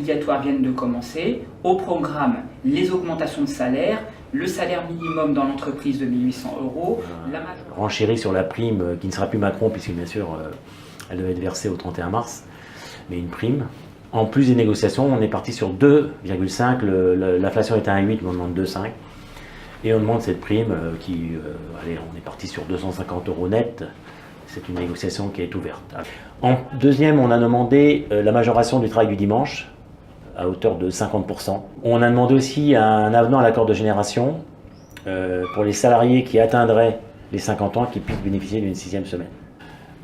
obligatoires viennent de commencer. Au programme, les augmentations de salaire, le salaire minimum dans l'entreprise de 1 800 €. Renchérit sur la prime qui ne sera plus Macron, puisque bien sûr elle devait être versée au 31 mars, mais une prime. En plus des négociations, on est parti sur 2,5, l'inflation était à 1,8, mais on demande 2,5. Et on demande cette prime allez, on est parti sur 250 € net. C'est une négociation qui est ouverte. En deuxième, on a demandé la majoration du travail du dimanche à hauteur de 50%. On a demandé aussi un avenant à l'accord de génération pour les salariés qui atteindraient les 50 ans qui puissent bénéficier d'une 6e semaine.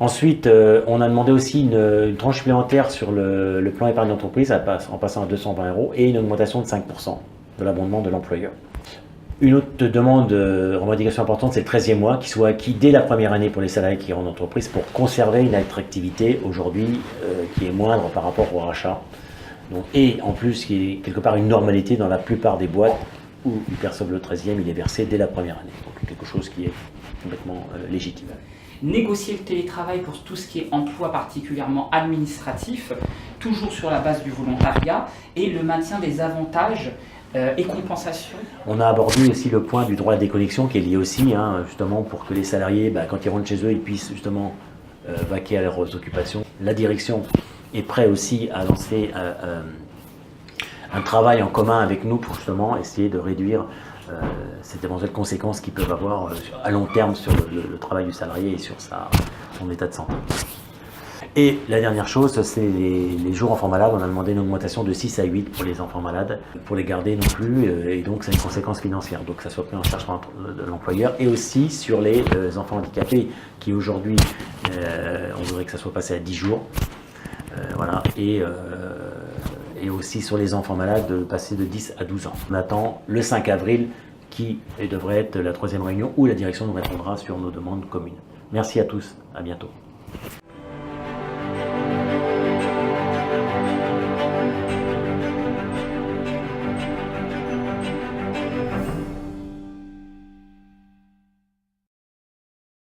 Ensuite, on a demandé aussi une tranche supplémentaire sur le plan épargne d'entreprise en passant à 220 € et une augmentation de 5% de l'abondement de l'employeur. Une autre demande, revendication importante, c'est le 13e mois qui soit acquis dès la première année pour les salariés qui rentrent en entreprise pour conserver une attractivité aujourd'hui qui est moindre par rapport au rachat. Donc, et en plus, qui est quelque part une normalité dans la plupart des boîtes où ils perçoivent le 13e, il est versé dès la première année. Donc quelque chose qui est complètement légitime. Négocier le télétravail pour tout ce qui est emploi particulièrement administratif, toujours sur la base du volontariat, et le maintien des avantages et compensations. On a abordé aussi le point du droit à la déconnexion qui est lié aussi, justement pour que les salariés, quand ils rentrent chez eux, ils puissent justement vaquer à leurs occupations. La direction est prête aussi à lancer un travail en commun avec nous pour justement essayer de réduire ces éventuelles conséquences qu'ils peuvent avoir à long terme sur le travail du salarié et sur son état de santé. Et la dernière chose, c'est les jours enfants malades. On a demandé une augmentation de 6 à 8 pour les enfants malades, pour les garder non plus, et donc c'est une conséquence financière. Donc ça soit pris en charge par l'employeur, et aussi sur les enfants handicapés, qui aujourd'hui, on voudrait que ça soit passé à 10 jours. Voilà, et aussi sur les enfants malades, de passer de 10 à 12 ans. On attend le 5 avril, qui devrait être la 3e réunion, où la direction nous répondra sur nos demandes communes. Merci à tous, à bientôt.